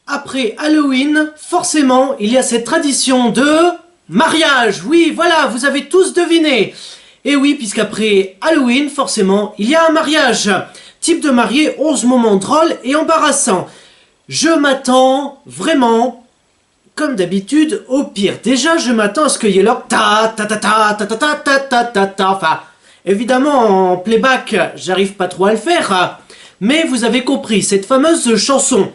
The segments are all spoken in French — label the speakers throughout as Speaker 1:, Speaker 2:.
Speaker 1: Après Halloween, forcément, il y a cette tradition de mariage. Oui, voilà, vous avez tous deviné. Et oui, puisqu'après Halloween, forcément, il y a un mariage. Type de marié, 11 moments drôles et embarrassants. Je m'attends vraiment, comme d'habitude, au pire. Déjà, je m'attends à ce qu'il y ait leur ta ta ta ta ta ta ta ta ta ta ta. Enfin, évidemment, en playback, j'arrive pas trop à le faire. Mais vous avez compris, cette fameuse chanson.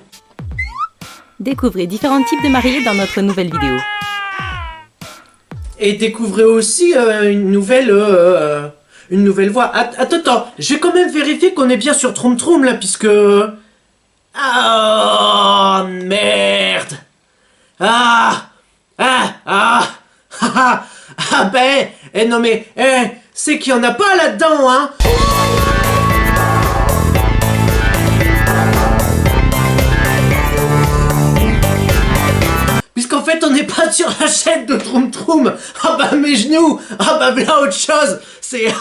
Speaker 2: Découvrez différents types de mariés dans notre nouvelle vidéo.
Speaker 1: Et découvrez aussi une nouvelle voix. Attends, je vais quand même vérifier qu'on est bien sur Troum Troum là, puisque... Ah, merde. Non mais, c'est qu'il y en a pas là-dedans, hein. Puisqu'en fait on n'est pas sur la chaîne de Troum Troum. Ah bah mes genoux. Ah bah voilà autre chose. C'est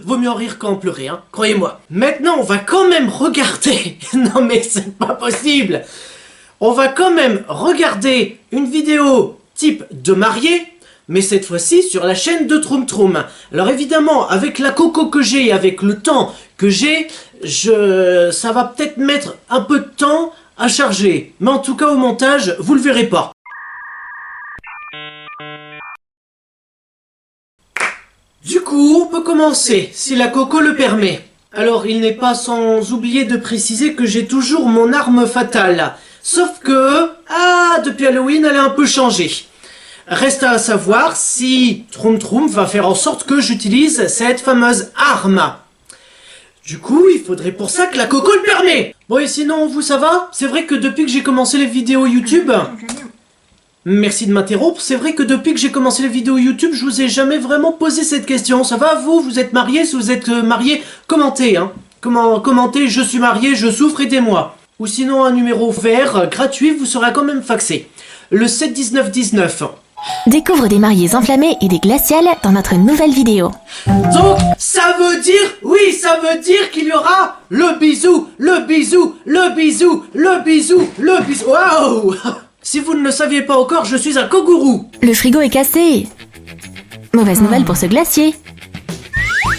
Speaker 1: vaut mieux en rire qu'en pleurer, hein, croyez-moi. Maintenant on va quand même regarder. Non mais c'est pas possible. On va quand même regarder une vidéo type de marié, mais cette fois-ci sur la chaîne de Troum Troum. Alors évidemment, avec la coco que j'ai et avec le temps que j'ai, ça va peut-être mettre un peu de temps à charger. Mais en tout cas au montage, vous le verrez pas. Du coup, on peut commencer, si la coco le permet. Alors, il n'est pas sans oublier de préciser que j'ai toujours mon arme fatale. Sauf que, depuis Halloween, elle a un peu changé. Reste à savoir si Troum Troum va faire en sorte que j'utilise cette fameuse arme. Du coup, il faudrait pour ça que la coco le permet. Bon, et sinon, vous, ça va? C'est vrai que depuis que j'ai commencé les vidéos YouTube... Merci de m'interrompre. C'est vrai que depuis que j'ai commencé les vidéos YouTube, je vous ai jamais vraiment posé cette question. Ça va, vous êtes marié? Si vous êtes marié, commentez, hein. Commentez, je suis marié, je souffre, aidez-moi. Ou sinon, un numéro vert, gratuit, vous sera quand même faxé. Le 71919.
Speaker 3: Découvre des mariés enflammés et des glaciales dans notre nouvelle vidéo.
Speaker 1: Donc, ça veut dire qu'il y aura le bisou, le bisou, le bisou, le bisou, le bisou. Waouh! Si vous ne le saviez pas encore, je suis un kangourou.
Speaker 3: Le frigo est cassé. Mauvaise nouvelle pour ce glacier.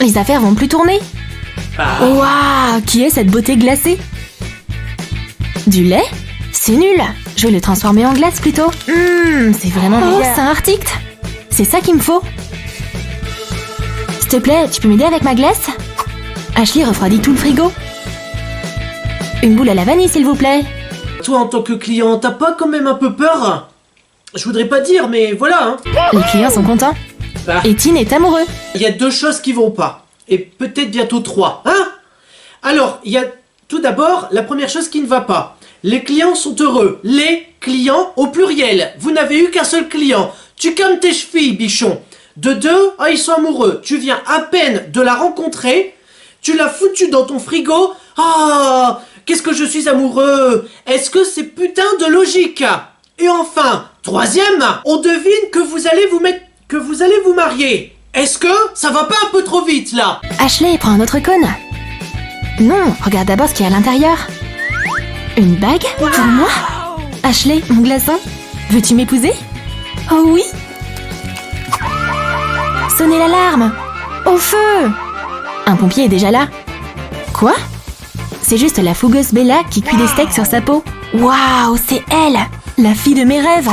Speaker 3: Les affaires vont plus tourner. Waouh, qui est cette beauté glacée? Du lait? C'est nul. Je vais le transformer en glace plutôt. C'est vraiment bizarre. C'est un Arctic. C'est ça qu'il me faut. S'il te plaît, tu peux m'aider avec ma glace? Ashley refroidit tout le frigo. Une boule à la vanille, s'il vous plaît.
Speaker 1: Toi, en tant que client, t'as pas quand même un peu peur? Je voudrais pas dire, mais voilà, hein.
Speaker 3: Les clients sont contents. Et Tin est amoureux.
Speaker 1: Il y a 2 choses qui vont pas. Et peut-être bientôt 3, hein? Alors, il y a tout d'abord la première chose qui ne va pas. Les clients sont heureux. Les clients au pluriel. Vous n'avez eu qu'un seul client. Tu calmes tes chevilles, bichon. De 2, ils sont amoureux. Tu viens à peine de la rencontrer. Tu l'as foutu dans ton frigo. Qu'est-ce que je suis amoureux? Est-ce que c'est putain de logique? Et enfin, 3e, on devine que vous allez vous marier. Est-ce que ça va pas un peu trop vite là?
Speaker 3: Ashley, prends un autre cône. Non, regarde d'abord ce qu'il y a à l'intérieur. Une bague pour moi? Ashley, mon glaçon, veux-tu m'épouser? Oh oui. Sonnez l'alarme. Au feu. Un pompier est déjà là. Quoi? C'est juste la fougueuse Bella qui cuit des steaks sur sa peau. Waouh, c'est elle, la fille de mes rêves.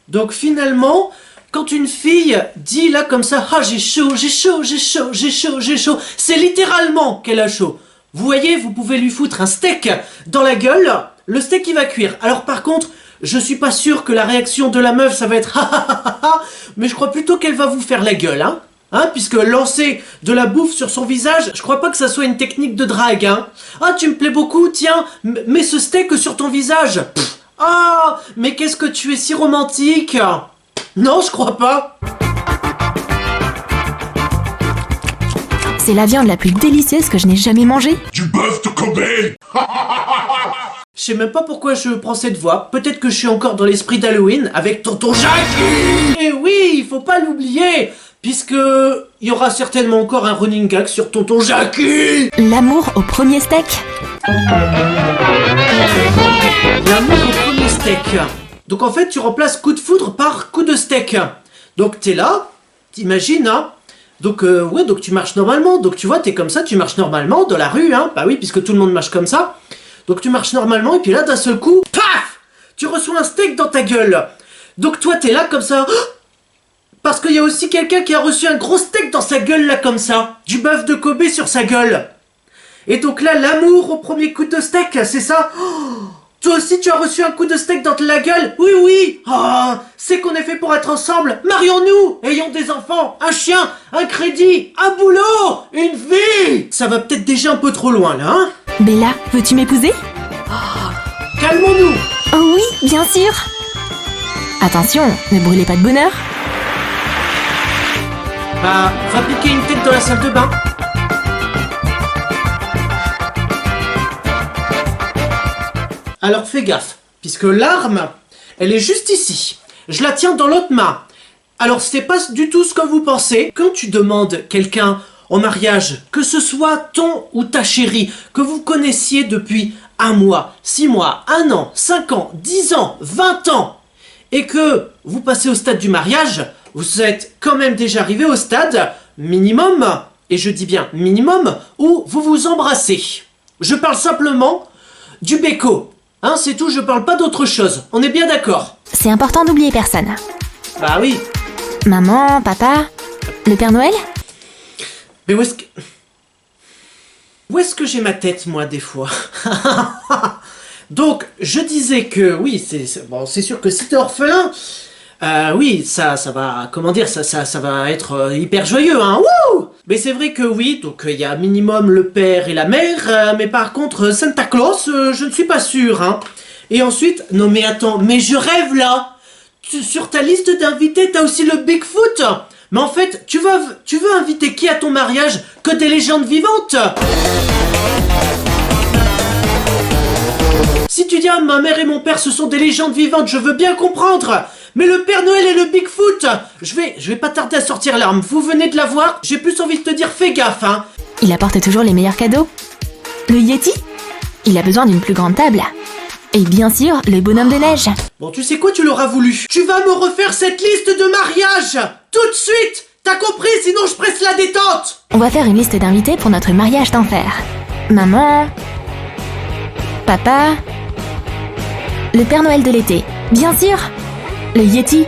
Speaker 1: Donc finalement, quand une fille dit là comme ça, j'ai chaud, j'ai chaud, j'ai chaud, j'ai chaud, j'ai chaud, c'est littéralement qu'elle a chaud. Vous voyez, vous pouvez lui foutre un steak dans la gueule, le steak il va cuire. Alors par contre, je suis pas sûr que la réaction de la meuf ça va être mais je crois plutôt qu'elle va vous faire la gueule, hein. Puisque lancer de la bouffe sur son visage, je crois pas que ça soit une technique de drague, hein. Tu me plais beaucoup, tiens, mets ce steak sur ton visage. Mais qu'est-ce que tu es si romantique. Non, je crois pas.
Speaker 3: C'est la viande la plus délicieuse que je n'ai jamais mangée.
Speaker 4: Du bœuf de Kobe.
Speaker 1: Je sais même pas pourquoi je prends cette voix. Peut-être que je suis encore dans l'esprit d'Halloween avec tonton Jackie. Et oui, il faut pas l'oublier, puisque il y aura certainement encore un running gag sur tonton Jackie.
Speaker 3: L'amour au premier steak.
Speaker 1: L'amour au premier steak. Donc en fait, tu remplaces coup de foudre par coup de steak. Donc t'es là, t'imagines, hein. Donc ouais, donc tu marches normalement. Donc tu vois, t'es comme ça, tu marches normalement dans la rue, hein. Bah oui, puisque tout le monde marche comme ça. Donc tu marches normalement, et puis là, d'un seul coup, paf, tu reçois un steak dans ta gueule. Donc toi, t'es là comme ça, parce qu'il y a aussi quelqu'un qui a reçu un gros steak dans sa gueule, là, comme ça. Du bœuf de Kobe sur sa gueule. Et donc là, l'amour au premier coup de steak, c'est ça. Toi aussi, tu as reçu un coup de steak dans la gueule. Oui, oui. C'est qu'on est fait pour être ensemble. Marions-nous, ayons des enfants, un chien, un crédit, un boulot, une vie. Ça va peut-être déjà un peu trop loin, là, hein.
Speaker 3: Bella, veux-tu m'épouser?
Speaker 1: Calmons-nous.
Speaker 3: Oh oui, bien sûr. Attention, ne brûlez pas de bonheur.
Speaker 1: Bah, va piquer une tête dans la salle de bain. Alors fais gaffe, puisque l'arme, elle est juste ici. Je la tiens dans l'autre main. Alors c'est pas du tout ce que vous pensez. Quand tu demandes quelqu'un en mariage, que ce soit ton ou ta chérie, que vous connaissiez depuis 1 mois, 6 mois, 1 an, 5 ans, 10 ans, 20 ans, et que vous passez au stade du mariage, vous êtes quand même déjà arrivé au stade minimum, et je dis bien minimum, où vous vous embrassez. Je parle simplement du béco. Hein, c'est tout, je parle pas d'autre chose. On est bien d'accord?
Speaker 3: C'est important d'oublier personne.
Speaker 1: Bah oui.
Speaker 3: Maman, papa, le Père Noël?
Speaker 1: Mais où est-ce que j'ai ma tête, moi, des fois? Donc, je disais que, oui, c'est sûr que si t'es orphelin, oui, ça va, comment dire, ça va être hyper joyeux, hein, wouh! Mais c'est vrai que oui, donc il y a minimum le père et la mère, mais par contre, Santa Claus, je ne suis pas sûr, hein. Et ensuite, non mais attends, mais je rêve là! Sur ta liste d'invités, t'as aussi le Bigfoot! Mais en fait, tu veux inviter qui à ton mariage? Que des légendes vivantes? Si tu dis ah, ma mère et mon père ce sont des légendes vivantes, je veux bien comprendre. Mais le Père Noël et le Bigfoot, je vais pas tarder à sortir l'arme. Vous venez de la voir? J'ai plus envie de te dire fais gaffe, hein.
Speaker 3: Il apporte toujours les meilleurs cadeaux. Le Yeti? Il a besoin d'une plus grande table. Et bien sûr, le bonhomme de neige.
Speaker 1: Bon, tu sais quoi, tu l'auras voulu. Tu vas me refaire cette liste de mariage tout de suite. T'as compris? Sinon je presse la détente.
Speaker 3: On va faire une liste d'invités pour notre mariage d'enfer. Maman, papa, le Père Noël de l'été, bien sûr. Le Yeti,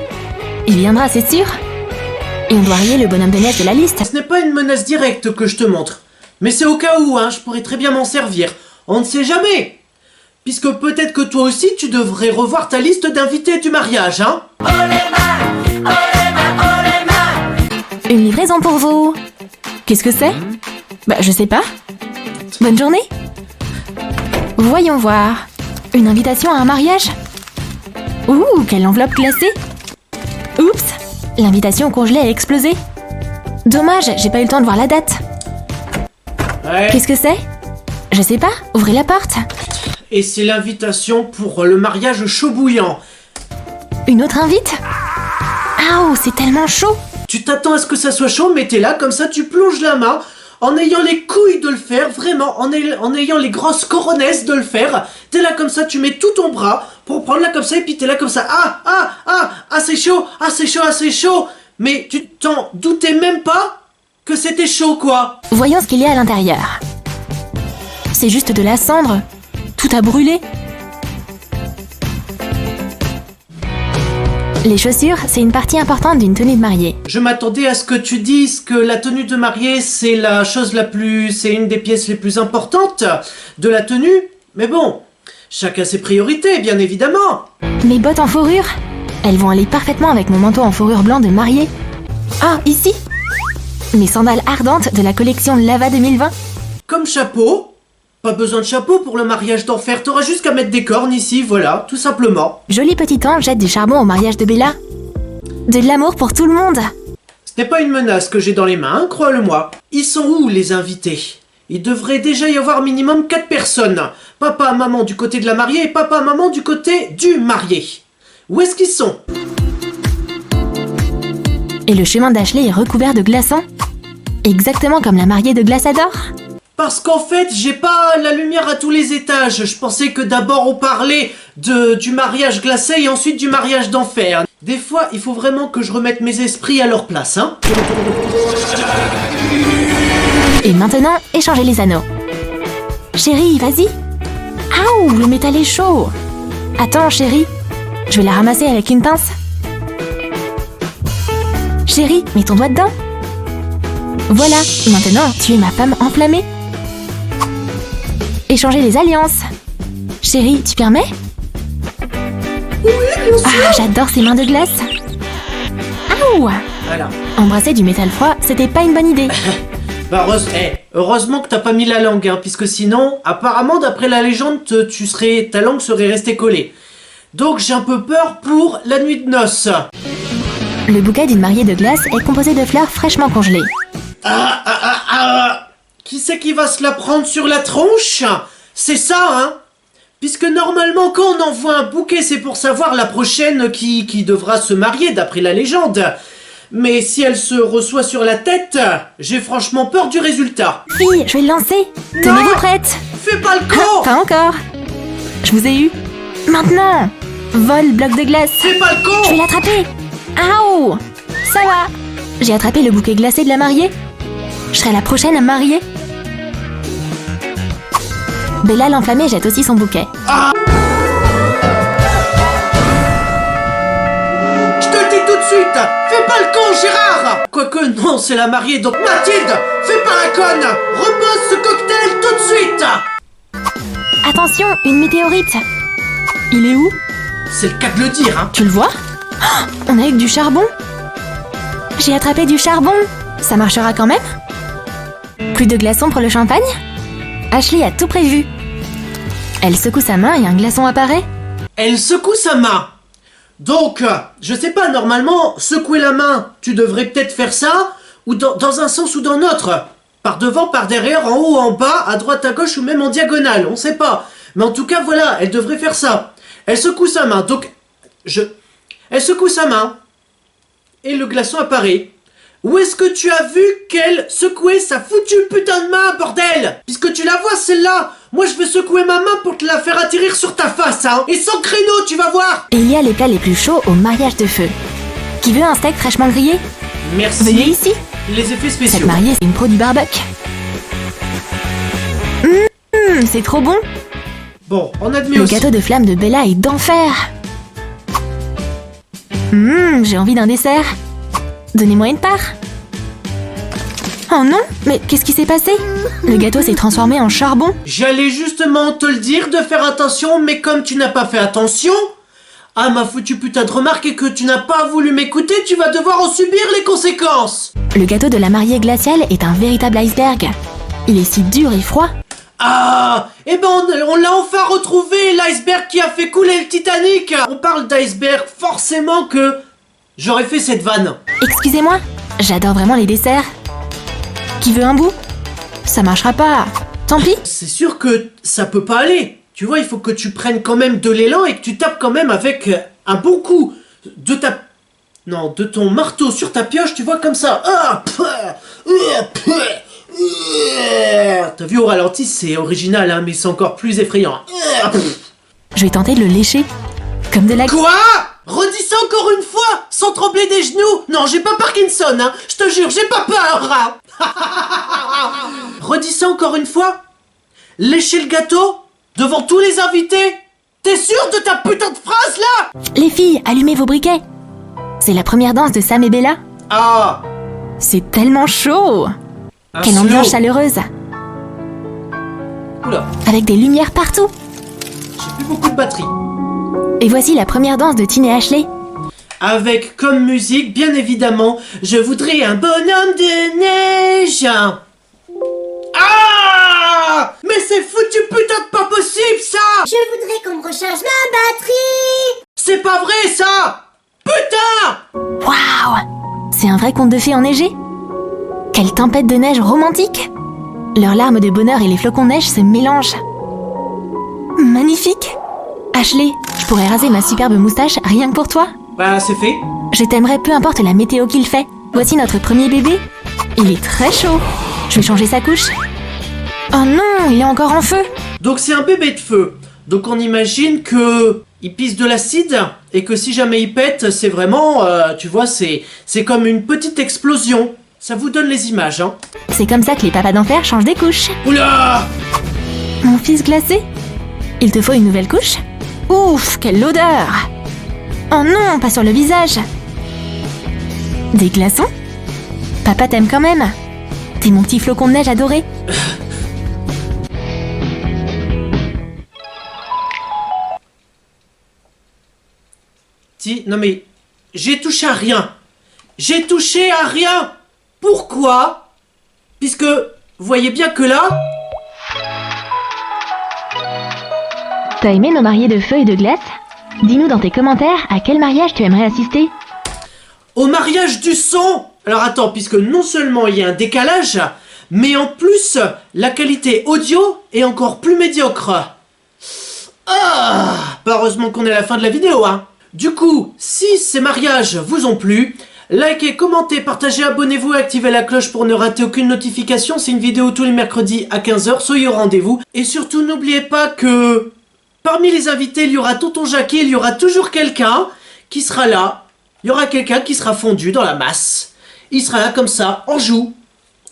Speaker 3: il viendra, c'est sûr. Et on doit rayer le bonhomme de neige de la liste.
Speaker 1: Ce n'est pas une menace directe que je te montre. Mais c'est au cas où, hein, je pourrais très bien m'en servir. On ne sait jamais. Puisque peut-être que toi aussi, tu devrais revoir ta liste d'invités du mariage, hein.
Speaker 3: Une livraison pour vous. Qu'est-ce que c'est? Bah, je sais pas. Bonne journée. Voyons voir. Une invitation à un mariage? Ouh, quelle enveloppe glacée. Oups, l'invitation congelée a explosé. Dommage, j'ai pas eu le temps de voir la date.
Speaker 1: Ouais.
Speaker 3: Qu'est-ce que c'est? Je sais pas, ouvrez la porte.
Speaker 1: Et c'est l'invitation pour le mariage chaud bouillant.
Speaker 3: Une autre invite? Ah, c'est tellement chaud.
Speaker 1: Tu t'attends à ce que ça soit chaud, mais t'es là, comme ça, tu plonges la main, en ayant les couilles de le faire, vraiment, en ayant les grosses coronesses de le faire. T'es là comme ça, tu mets tout ton bras pour prendre là comme ça, et puis t'es là comme ça. C'est chaud, c'est chaud. Mais tu t'en doutais même pas que c'était chaud, quoi.
Speaker 3: Voyons ce qu'il y a à l'intérieur. C'est juste de la cendre. Tout a brûlé. Les chaussures, c'est une partie importante d'une tenue de mariée.
Speaker 1: Je m'attendais à ce que tu dises que la tenue de mariée, c'est c'est une des pièces les plus importantes de la tenue. Mais bon, chacun ses priorités, bien évidemment.
Speaker 3: Mes bottes en fourrure, elles vont aller parfaitement avec mon manteau en fourrure blanc de mariée. Ah, ici, mes sandales ardentes de la collection Lava 2020.
Speaker 1: Comme chapeau. Pas besoin de chapeau pour le mariage d'enfer, t'auras juste qu'à mettre des cornes ici, voilà, tout simplement.
Speaker 3: Joli petit ange jette du charbon au mariage de Bella. De l'amour pour tout le monde.
Speaker 1: Ce n'est pas une menace que j'ai dans les mains, crois-le-moi. Ils sont où, les invités? il devrait déjà y avoir minimum 4 personnes. Papa, maman du côté de la mariée et papa, maman du côté du marié. Où est-ce qu'ils sont?
Speaker 3: Et le chemin d'Ashley est recouvert de glaçons. Exactement comme la mariée de glace adore.
Speaker 1: Parce qu'en fait, j'ai pas la lumière à tous les étages. Je pensais que d'abord on parlait du mariage glacé et ensuite du mariage d'enfer. Des fois, il faut vraiment que je remette mes esprits à leur place, hein.
Speaker 3: Et maintenant, échangez les anneaux. Chérie, vas-y. Aouh, le métal est chaud. Attends, chérie. Je vais la ramasser avec une pince. Chérie, mets ton doigt dedans. Voilà, maintenant, tu es ma femme enflammée. Échangez les alliances. Chérie, tu permets?
Speaker 1: Oui, bien sûr.
Speaker 3: Ah, j'adore ces mains de glace. Aouh!
Speaker 1: Voilà.
Speaker 3: Embrasser du métal froid, c'était pas une bonne idée.
Speaker 1: Bah, heureusement que t'as pas mis la langue, hein, puisque sinon, apparemment, d'après la légende, ta langue serait restée collée. Donc, j'ai un peu peur pour la nuit de noces.
Speaker 3: Le bouquet d'une mariée de glace est composé de fleurs fraîchement congelées.
Speaker 1: Qui c'est qui va se la prendre sur la tronche? C'est ça, hein? Puisque normalement, quand on envoie un bouquet, c'est pour savoir la prochaine qui devra se marier, d'après la légende. Mais si elle se reçoit sur la tête, j'ai franchement peur du résultat.
Speaker 3: Fille, je vais le lancer. Tenez-vous prête.
Speaker 1: Fais pas le con!
Speaker 3: Pas encore. Je vous ai eu. Maintenant. Vol, bloc de glace.
Speaker 1: Fais pas le con!
Speaker 3: Je vais l'attraper. Aouh! Ça va. J'ai attrapé le bouquet glacé de la mariée. Je serai la prochaine à me marier. Bella l'enflammée jette aussi son bouquet.
Speaker 1: Je te le dis tout de suite! Fais pas le con, Gérard! Quoique non, c'est la mariée, donc Mathilde! Fais pas la conne! Repose ce cocktail tout de suite!
Speaker 3: Attention, une météorite. Il est où?
Speaker 1: C'est le cas de le dire, hein!
Speaker 3: Tu le vois? Oh, on a eu que du charbon. J'ai attrapé du charbon. Ça marchera quand même? Plus de glaçons pour le champagne? Ashley a tout prévu. Elle secoue sa main et un glaçon apparaît.
Speaker 1: Elle secoue sa main. Donc, je sais pas, normalement, secouer la main, tu devrais peut-être faire ça, ou dans un sens ou dans l'autre. Par devant, par derrière, en haut, en bas, à droite, à gauche, ou même en diagonale, on sait pas. Mais en tout cas, voilà, elle devrait faire ça. Elle secoue sa main, donc, elle secoue sa main, et le glaçon apparaît. Où est-ce que tu as vu qu'elle secouait sa foutue putain de main, bordel? Puisque tu la vois, celle-là. Moi, je veux secouer ma main pour te la faire atterrir sur ta face, hein. Et sans créneau, tu vas voir.
Speaker 3: Et il y a les plats les plus chauds au mariage de feu. Qui veut un steak fraîchement grillé?
Speaker 1: Merci.
Speaker 3: Venez ici.
Speaker 1: Les effets spéciaux.
Speaker 3: Cette mariée, c'est une pro du barbecue. C'est trop bon.
Speaker 1: Bon, on admet
Speaker 3: Le
Speaker 1: aussi.
Speaker 3: gâteau de flamme de Bella est d'enfer. J'ai envie d'un dessert. Donnez-moi une part. Oh non, mais qu'est-ce qui s'est passé? Le gâteau s'est transformé en charbon.
Speaker 1: J'allais justement te le dire de faire attention, mais comme tu n'as pas fait attention, à ma foutue putain de remarque et que tu n'as pas voulu m'écouter, tu vas devoir en subir les conséquences.
Speaker 3: Le gâteau de la mariée glaciale est un véritable iceberg. Il est si dur et froid.
Speaker 1: Ah, eh ben on l'a enfin retrouvé, l'iceberg qui a fait couler le Titanic. On parle d'iceberg, forcément que j'aurais fait cette vanne.
Speaker 3: Excusez-moi, j'adore vraiment les desserts. Qui veut un bout? Ça marchera pas. Tant pis.
Speaker 1: C'est sûr que ça peut pas aller. Tu vois, il faut que tu prennes quand même de l'élan et que tu tapes quand même avec un bon coup de ton marteau sur ta pioche, tu vois, comme ça. T'as vu au ralenti, c'est original, hein, mais c'est encore plus effrayant.
Speaker 3: Je vais tenter de le lécher. Comme de la...
Speaker 1: Quoi? Redis ça encore une fois, sans trembler des genoux. Non, j'ai pas Parkinson, hein. Je te jure, j'ai pas peur. Hein. Redis ça encore une fois. Lécher le gâteau devant tous les invités. T'es sûr de ta putain de phrase là?
Speaker 3: Les filles, allumez vos briquets. C'est la première danse de Sam et Bella.
Speaker 1: Ah,
Speaker 3: C'est tellement chaud. Quelle
Speaker 1: slow.
Speaker 3: ambiance chaleureuse.
Speaker 1: Oula,
Speaker 3: Avec des lumières partout.
Speaker 1: j'ai plus beaucoup de batterie.
Speaker 3: Et voici la première danse de Tin et Ashley.
Speaker 1: Avec comme musique, bien évidemment, je voudrais un bonhomme de neige. Ah! Mais c'est foutu putain de pas possible ça!
Speaker 4: Je voudrais qu'on me recharge ma batterie.
Speaker 1: C'est pas vrai ça! Putain!
Speaker 3: Waouh! C'est un vrai conte de fées enneigé. Quelle tempête de neige romantique. Leurs larmes de bonheur et les flocons de neige se mélangent. Magnifique! Ashley, je pourrais raser ma superbe moustache rien que pour toi.
Speaker 1: Bah, c'est fait.
Speaker 3: Je t'aimerais peu importe la météo qu'il fait. Voici notre premier bébé. Il est très chaud. Je vais changer sa couche. Oh non, il est encore en feu.
Speaker 1: Donc c'est un bébé de feu. Donc on imagine que il pisse de l'acide et que si jamais il pète, c'est vraiment, tu vois, c'est comme une petite explosion. Ça vous donne les images, hein.
Speaker 3: C'est comme ça que les papas d'enfer changent des couches.
Speaker 1: Oula!
Speaker 3: Mon fils glacé, il te faut une nouvelle couche? Ouf, quelle odeur! Oh non, pas sur le visage. Des glaçons? Papa t'aime quand même. T'es mon petit flocon de neige adoré.
Speaker 1: Non mais, j'ai touché à rien. J'ai touché à rien. Pourquoi? Puisque, vous voyez bien que là...
Speaker 3: T'as aimé nos mariés de feu et de glace? Dis-nous dans tes commentaires à quel mariage tu aimerais assister.
Speaker 1: Au mariage du son! Alors attends, puisque non seulement il y a un décalage, mais en plus, la qualité audio est encore plus médiocre. Ah! Bah heureusement qu'on est à la fin de la vidéo, hein. Du coup, si ces mariages vous ont plu, likez, commentez, partagez, abonnez-vous et activez la cloche pour ne rater aucune notification. C'est une vidéo tous les mercredis à 15 h, soyez au rendez-vous. Et surtout, n'oubliez pas que parmi les invités, il y aura Tonton Jackie, il y aura toujours quelqu'un qui sera là. Il y aura quelqu'un qui sera fondu dans la masse. Il sera là comme ça, en joue.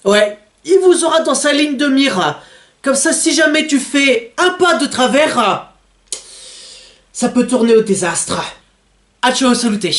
Speaker 1: Ouais, il vous aura dans sa ligne de mire. Comme ça, si jamais tu fais un pas de travers, ça peut tourner au désastre. A ciao, saluté.